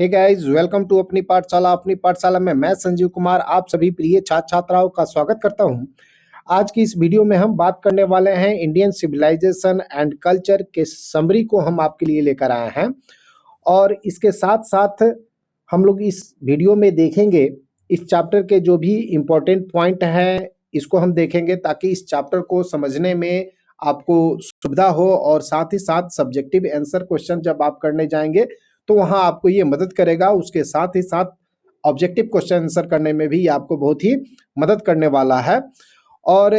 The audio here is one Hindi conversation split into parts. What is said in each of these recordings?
हे गाइस, वेलकम टू अपनी पाठशाला। अपनी पाठशाला में मैं संजीव कुमार आप सभी प्रिय छात्र छात्राओं का स्वागत करता हूं। आज की इस वीडियो में हम बात करने वाले हैं इंडियन सिविलाइजेशन एंड कल्चर के समरी को हम आपके लिए लेकर आए हैं। और इसके साथ साथ हम लोग इस वीडियो में देखेंगे इस चैप्टर के जो भी इम्पोर्टेंट पॉइंट हैं इसको हम देखेंगे, ताकि इस चैप्टर को समझने में आपको सुविधा हो और साथ ही साथ सब्जेक्टिव आंसर क्वेश्चन जब आप करने जाएंगे तो वहां आपको ये मदद करेगा। उसके साथ ही साथ ऑब्जेक्टिव क्वेश्चन आंसर करने में भी आपको बहुत ही मदद करने वाला है। और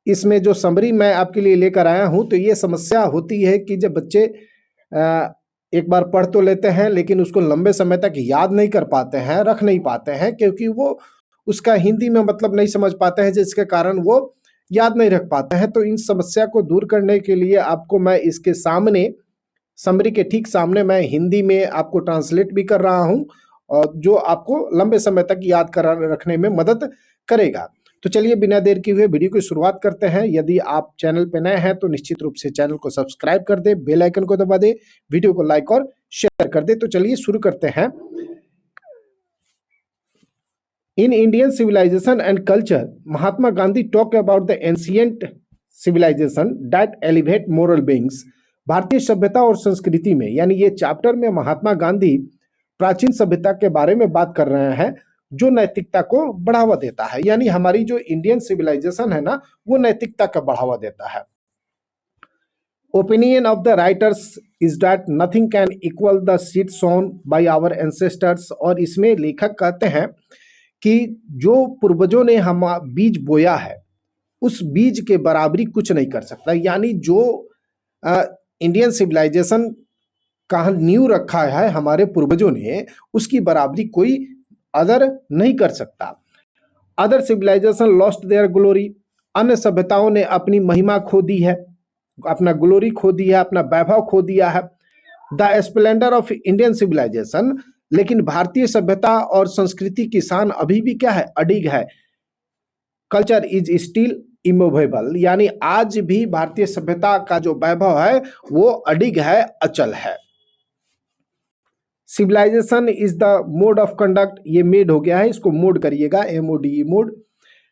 इसमें जो समरी मैं आपके लिए लेकर आया हूं, तो ये समस्या होती है कि जब बच्चे एक बार पढ़ तो लेते हैं लेकिन उसको लंबे समय तक याद नहीं कर पाते हैं, रख नहीं पाते हैं, क्योंकि वो उसका हिंदी में मतलब नहीं समझ पाते हैं, जिसके कारण वो याद नहीं रख पाते हैं। तो इन समस्या को दूर करने के लिए आपको मैं इसके सामने समरी के ठीक सामने मैं हिंदी में आपको ट्रांसलेट भी कर रहा हूं, और जो आपको लंबे समय तक याद कर रखने में मदद करेगा। तो चलिए बिना देर किए हुए वीडियो की शुरुआत करते हैं। यदि आप चैनल पर नए हैं तो निश्चित रूप से चैनल को सब्सक्राइब कर दे, बेल आइकन को दबा दे, वीडियो को लाइक और शेयर कर दे। तो चलिए शुरू करते हैं। In Indian civilization and culture, Mahatma Gandhi talked about the ancient civilization that elevate moral beings. भारतीय सभ्यता और संस्कृति में, यानी ये चैप्टर में महात्मा गांधी प्राचीन सभ्यता के बारे में बात कर रहे हैं जो नैतिकता को बढ़ावा देता है। यानी हमारी जो इंडियन सिविलाइजेशन है ना, वो नैतिकता का बढ़ावा देता है। Opinion of the writers is that nothing can equal the seed sown by our ancestors। और इसमें लेखक कहते हैं कि जो पूर्वजों ने हम बीज बोया है उस बीज के बराबरी कुछ नहीं कर सकता। यानी जो इंडियन सिविलाइजेशन का नींव रखा है हमारे पूर्वजों ने, उसकी बराबरी कोई अदर नहीं कर सकता। Other civilization lost their glory. अन्य सभ्यताओं ने अपनी महिमा खो दी है, अपना ग्लोरी खो दिया है, अपना वैभव खो दिया है। The splendour of Indian civilization, लेकिन भारतीय सभ्यता और संस्कृति की शान अभी भी क्या है? अडिग है। कल्चर इज स्टिल इमूवेबल, यानी आज भी भारतीय सभ्यता का जो वैभव है वो अडिग है, अचल है। Civilization is the mode of conduct, ये मेड हो गया है, इसको मोड करिएगा, MODE mode.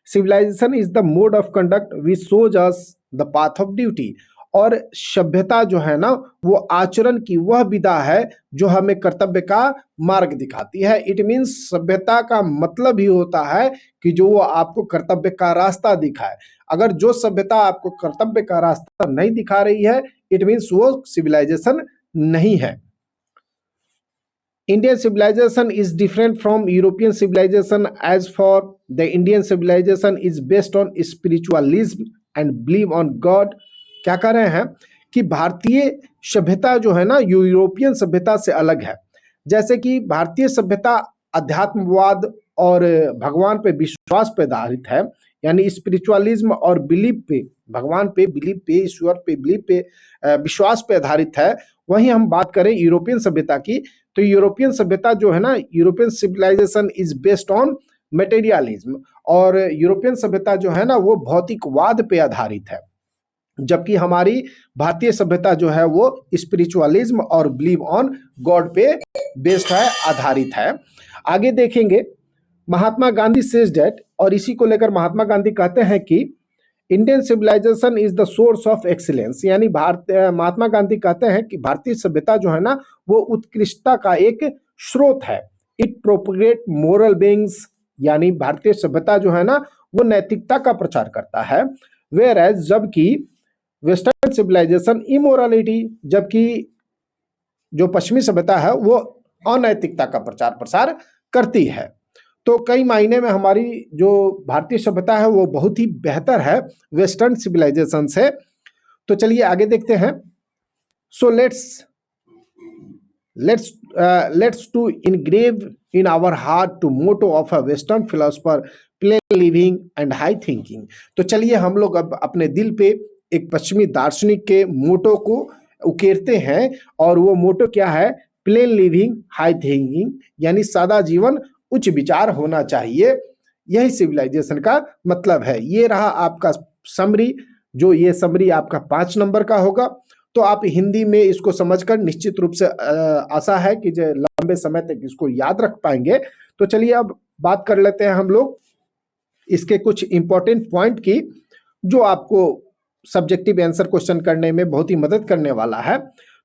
Civilization is the mode of conduct which shows us the path of duty. और सभ्यता जो है ना, वो आचरण की वह विधा है जो हमें कर्तव्य का मार्ग दिखाती है। इट मीन्स सभ्यता का मतलब ही होता है कि जो वो आपको कर्तव्य का रास्ता दिखाए। अगर जो सभ्यता आपको कर्तव्य का रास्ता नहीं दिखा रही है, इट मीन्स वो सिविलाइजेशन नहीं है। Indian civilization is different from European civilization, as for the Indian civilization is based on spiritualism and belief on God। क्या कह रहे हैं कि भारतीय सभ्यता जो है ना, यूरोपियन सभ्यता से अलग है। जैसे कि भारतीय सभ्यता अध्यात्मवाद और भगवान पे विश्वास पे आधारित है, यानी स्पिरिचुअलिज्म और बिलीफ पे, भगवान पे बिलीफ पे, ईश्वर पे बिलीफ पे, विश्वास पे आधारित है। वहीं हम बात करें यूरोपियन सभ्यता की, तो यूरोपियन सभ्यता जो है ना, European civilization is based on materialism, और यूरोपियन सभ्यता जो है ना वो भौतिकवाद पे आधारित है। जबकि हमारी भारतीय सभ्यता जो है वो स्पिरिचुअलिज्म और बिलीव ऑन गॉड पे बेस्ड है, आधारित है। आगे देखेंगे, महात्मा गांधी सेज दैट, और इसी को लेकर महात्मा गांधी कहते हैं कि Indian civilization is the source of excellence. यानी महात्मा गांधी कहते हैं कि भारतीय सभ्यता जो है ना वो उत्कृष्टता का एक स्रोत है। इट प्रोपगेट मोरल बीइंग्स, यानी भारतीय सभ्यता जो है ना वो नैतिकता का प्रचार करता है। वेयर एज, जबकि वेस्टर्न सिविलाइजेशन इमोरलिटी, जबकि जो पश्चिमी सभ्यता है वो अनैतिकता का प्रचार प्रसार करती है। तो कई मायने में हमारी जो भारतीय सभ्यता है वो बहुत ही बेहतर है वेस्टर्न सिविलाइजेशन से। तो चलिए आगे देखते हैं। So let's to engrave in our heart to motto of a western philosopher, plain living and high thinking. तो चलिए हम लोग अब अपने दिल पे एक पश्चिमी दार्शनिक के मोटो को उकेरते हैं, और वो मोटो क्या है? प्लेन लिविंग हाई थिंकिंग, यानी सादा जीवन उच्च विचार होना चाहिए। यही सिविलाइजेशन का मतलब है। ये रहा आपका समरी, जो ये समरी आपका 5 नंबर का होगा। तो आप हिंदी में इसको समझकर निश्चित रूप से आशा है कि जो लंबे समय तक इसको याद रख पाएंगे। तो चलिए अब बात कर लेते हैं हम लोग इसके कुछ इंपॉर्टेंट पॉइंट की, जो आपको सब्जेक्टिव आंसर क्वेश्चन करने में बहुत ही मदद करने वाला है।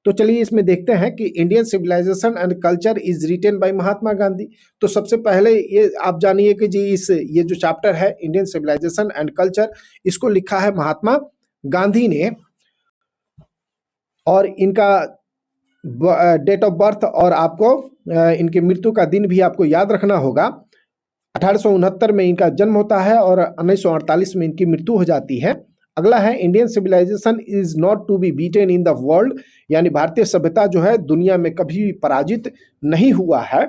तो चलिए इसमें देखते हैं कि Indian civilisation and culture is written by Mahatma Gandhi. तो सबसे पहले ये आप जानिए कि जी ये जो चैप्टर है इंडियन सिविलाइजेशन एंड कल्चर, इसको लिखा है महात्मा गांधी ने, और इनका डेट ऑफ बर्थ और आपको इनकी मृत्यु का दिन भी आपको याद रखना होगा। 1869 में इनका जन्म होता है और 1948 में इनकी मृत्यु हो जाती है। अगला है Indian civilization is not to be beaten in the world, यानी भारतीय सभ्यता जो है दुनिया में कभी भी पराजित नहीं हुआ है।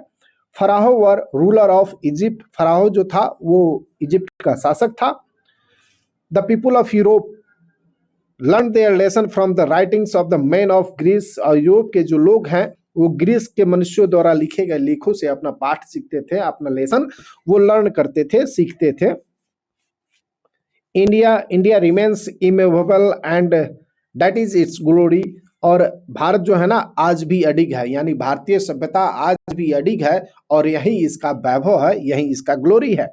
Pharaoh was ruler of Egypt, Pharaoh जो था वो इजिप्ट का शासक था। The people of Europe learn their lesson from the writings of the man of Greece, और यूरोप के जो लोग हैं वो ग्रीस के मनुष्यों द्वारा लिखे गए लेखों से अपना पाठ सीखते थे, अपना लेसन वो लर्न करते थे, सीखते थे। India remains immovable and that is it's glory, और भारत जो है ना आज भी अडिग है, यानी भारतीय सभ्यता आज भी अडिग है और यही इसका वैभव है, यही इसका ग्लोरी है।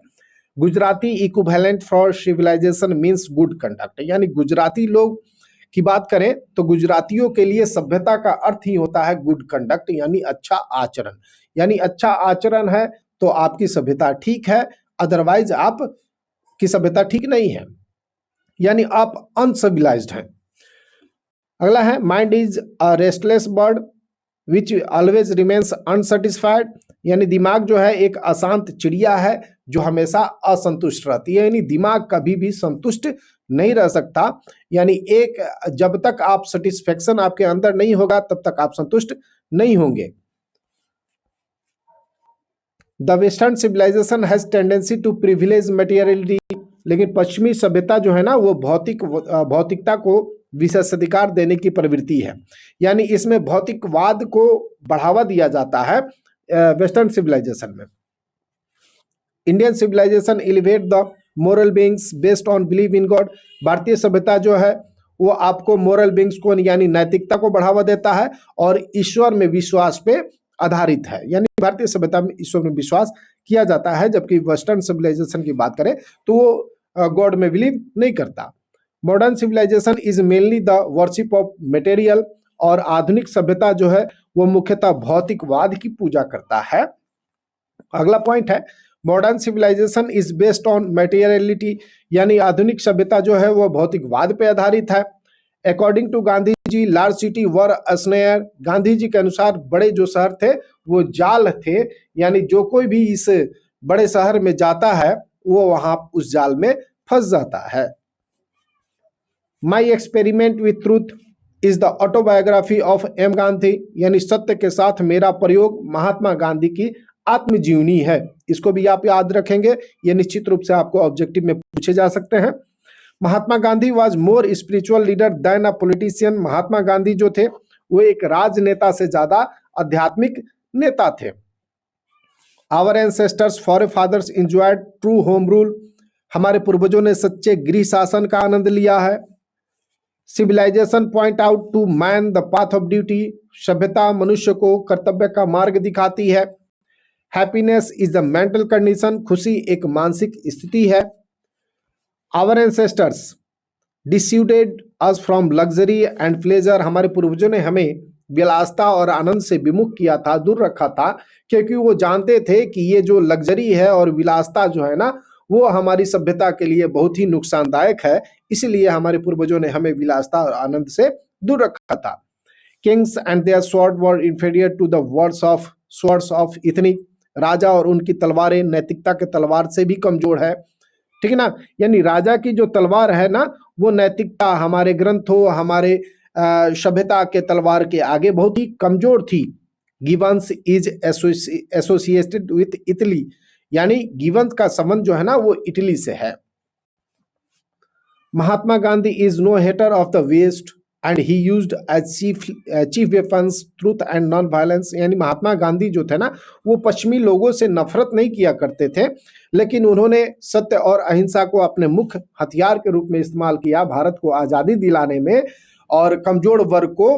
Gujarati equivalent for civilization means good conduct, यानी गुजराती लोग की बात करें तो गुजरातियों के लिए सभ्यता का अर्थ ही होता है गुड कंडक्ट, यानी अच्छा आचरण। यानी अच्छा आचरण है तो आपकी सभ्यता ठीक है, अदरवाइज आप की सभ्यता ठीक नहीं है, यानी आप अनसिविलाइज्ड हैं। अगला है mind is a restless bird which always remains unsatisfied, यानी दिमाग जो है एक अशांत चिड़िया है जो हमेशा असंतुष्ट रहती है, यानी दिमाग कभी भी संतुष्ट नहीं रह सकता, यानी एक जब तक आप सेटिस्फेक्शन आपके अंदर नहीं होगा तब तक आप संतुष्ट नहीं होंगे। The western civilization has tendency to privilege materiality, लेकिन पश्चिमी सभ्यता जो है ना वो भौतिकता को विशेषाधिकार देने की प्रवृत्ति है, यानी इसमें भौतिकवाद को बढ़ावा दिया जाता है वेस्टर्न सिविलाइजेशन में। Indian civilization elevate the moral beings based on believe in God, भारतीय सभ्यता जो है वो आपको मोरल बीइंग्स को यानी नैतिकता को बढ़ावा देता है और ईश्वर में विश्वास पे आधारित है, यानी भारतीय सभ्यता में ईश्वर में विश्वास किया जाता है, जबकि वेस्टर्न सिविलाइजेशन की बात करें तो वो गॉड में बिलीव नहीं करता। Modern civilization is mainly the worship of material, और आधुनिक सभ्यता जो है वो मुख्यतः भौतिकवाद की पूजा करता है। अगला पॉइंट है modern civilization is based on materiality, यानी आधुनिक सभ्यता जो है वो भौतिकवाद पे आधारित है। According to Gandhi ji large city were a snare, Gandhi ji के अनुसार बड़े जो शहर थे वो जाल थे, यानी जो कोई भी इस बड़े शहर में जाता है वो वहां उस जाल में फंस जाता है। My experiment with truth is the autobiography of M Gandhi, यानी सत्य के साथ मेरा प्रयोग महात्मा गांधी की आत्मजीवनी है। इसको भी आप याद रखेंगे, ये निश्चित रूप से आपको ऑब्जेक्टिव में पूछे जा सकते हैं। Mahatma Gandhi was more spiritual leader than a politician, Mahatma Gandhi जो थे वो एक राजनेता से ज्यादा आध्यात्मिक नेता थे। Our ancestors forefathers enjoyed true home rule, हमारे पूर्वजों ने सच्चे गृह शासन का आनंद लिया है। Civilisation point out to man the path of duty, सभ्यता मनुष्य को कर्तव्य का मार्ग दिखाती है। Happiness is the mental condition, खुशी एक मानसिक स्थिति है। Our ancestors dissuaded us from luxury and pleasure, हमारे पूर्वजों ने हमें विलासता और आनंद से विमुख किया था, दूर रखा था, क्योंकि वो जानते थे कि ये जो लग्जरी है और विलासता जो है ना वो हमारी सभ्यता के लिए बहुत ही नुकसानदायक है, इसलिए हमारे पूर्वजों ने हमें विलासता और आनंद से दूर रखा था। Kings and their swords were inferior to the swords of इथनिक, राजा और उनकी तलवारें नैतिकता के तलवार से भी कमजोर है, ठीक है ना, यानी राजा की जो तलवार है ना वो नैतिकता हमारे ग्रंथों हमारे सभ्यता के तलवार के आगे बहुत ही कमजोर थी। गिवंस इज एसोसिएटेड विथ इटली, यानी गिवंस का संबंध जो है ना वो इटली से है। Mahatma Gandhi is no hater of the west and he used as chief weapons truth and non violence, यानी महात्मा गांधी जो थे ना वो पश्चिमी लोगों से नफरत नहीं किया करते थे, लेकिन उन्होंने सत्य और अहिंसा को अपने मुख्य हथियार के रूप में इस्तेमाल किया भारत को आज़ादी दिलाने में, और कमजोर वर्ग को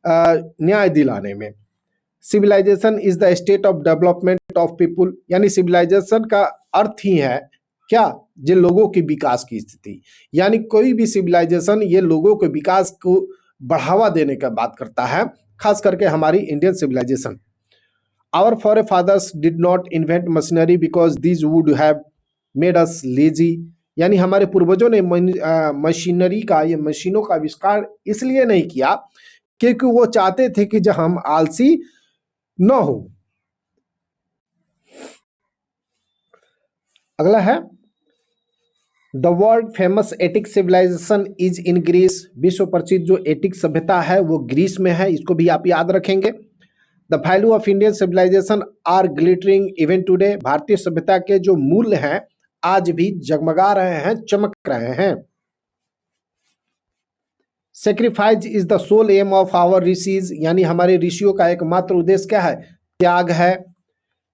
न्याय दिलाने में। Civilization is the state of development of people, यानी सिविलाइजेशन का अर्थ ही है क्या, जिन लोगों की विकास की स्थिति, यानी कोई भी सिविलाइजेशन ये लोगों के विकास को बढ़ावा देने का बात करता है, खास करके हमारी Indian civilization. Our forefathers did not invent machinery because these would have made us lazy, यानी हमारे पूर्वजों ने मशीनरी का, ये मशीनों का आविष्कार इसलिए नहीं किया क्योंकि वो चाहते थे कि जब हम आलसी न हो। अगला है the world famous Attic civilization is in Greece, विश्व प्रसिद्ध जो एटिक सभ्यता है वो ग्रीस में है, इसको भी आप याद रखेंगे। The value of Indian civilization are glittering even today, भारतीय सभ्यता के जो मूल्य हैं आज भी जगमगा रहे हैं, चमक रहे हैं। Sacrifice is the soul aim of our rishis, यानी हमारे ऋषियों का एकमात्र उद्देश्य क्या है, त्याग है।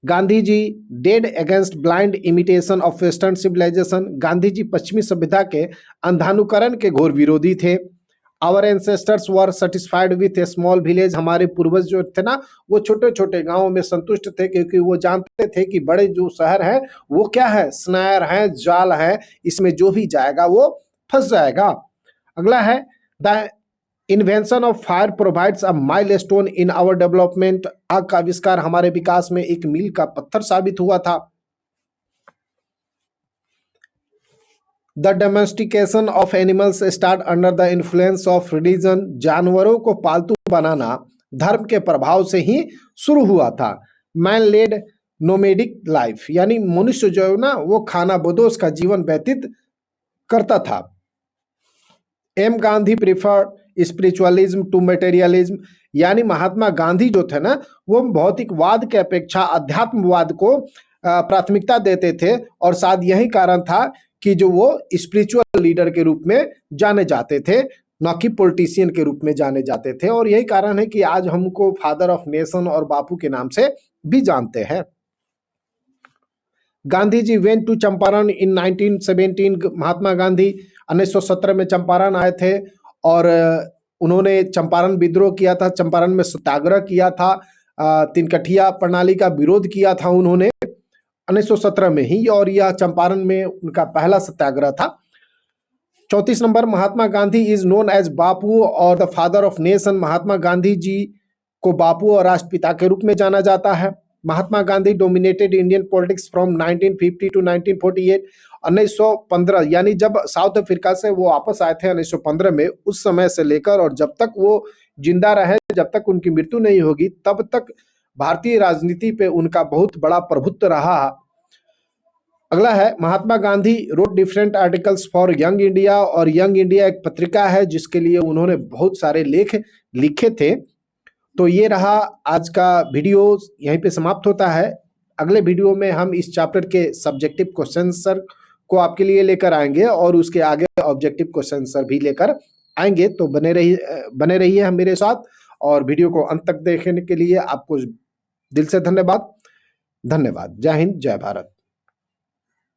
Gandhi ji dead against blind imitation of western civilisation, Gandhi ji पश्चिमी सभ्यता के अंधानुकरण के घोर विरोधी थे। Our ancestors were satisfied with a small village, हमारे पूर्वज जो थे ना वो छोटे छोटे गांवों में संतुष्ट थे क्योंकि वो जानते थे कि बड़े जो शहर है वो क्या है, स्नायर है, जाल है, इसमें जो भी जाएगा वो फंस जाएगा। अगला है the invention of fire provides a milestone in our development, आग का आविष्कार हमारे विकास में एक मील का पत्थर साबित हुआ था। The domestication of animals start under the influence of religion, जानवरों को पालतू बनाना धर्म के प्रभाव से ही शुरू हुआ था। मैन लेड नोमेडिक लाइफ, यानी मनुष्य जो है ना वो खाना बदोश का जीवन व्यतीत करता था। M Gandhi prefer spiritualism to materialism, यानी महात्मा गांधी जो थे ना वो भौतिकवाद के अपेक्षा अध्यात्मवाद को प्राथमिकता देते थे, और शायद यही कारण था कि जो वो स्पिरिचुअल लीडर के रूप में जाने जाते थे, न कि पॉलिटिशियन के रूप में जाने जाते थे। और यही कारण है कि आज हमको फादर ऑफ नेशन और बापू के नाम से भी जानते हैं। गांधी जी वेंट टू चंपारण इन 1917, महात्मा गांधी 1917 में चंपारण आए थे और उन्होंने चंपारण विद्रोह किया था, चंपारण में सत्याग्रह किया था, तिनकठिया प्रणाली का विरोध किया था उन्होंने 1917 में ही, और यह चंपारण में उनका पहला सत्याग्रह था। 34 number, Mahatma Gandhi is known as Bapu और the father of nation, Mahatma Gandhi ji को बापू और राष्ट्रपिता के रूप में जाना जाता है। Mahatma Gandhi dominated Indian politics from 1950 to 1948, 1915, यानी जब साउथ अफ्रीका से वो वापस आए थे 1915 में, उस समय से लेकर और जब तक वो जिंदा रहे, जब तक उनकी मृत्यु नहीं होगी, तब तक भारतीय राजनीति पे उनका बहुत बड़ा प्रभुत्व रहा। अगला है Mahatma Gandhi wrote different articles for Young India, और यंग इंडिया एक पत्रिका है जिसके लिए उन्होंने बहुत सारे लेख लिखे थे। तो ये रहा आज का वीडियो, यहीं पे समाप्त होता है। अगले वीडियो में हम इस चैप्टर के सब्जेक्टिव क्वेश्चन आंसर को आपके लिए लेकर आएंगे और उसके आगे ऑब्जेक्टिव क्वेश्चन आंसर भी लेकर आएंगे। तो बने रहिए हम मेरे साथ, और वीडियो को अंत तक देखने के लिए आपको दिल से धन्यवाद। जय हिंद, जय भारत।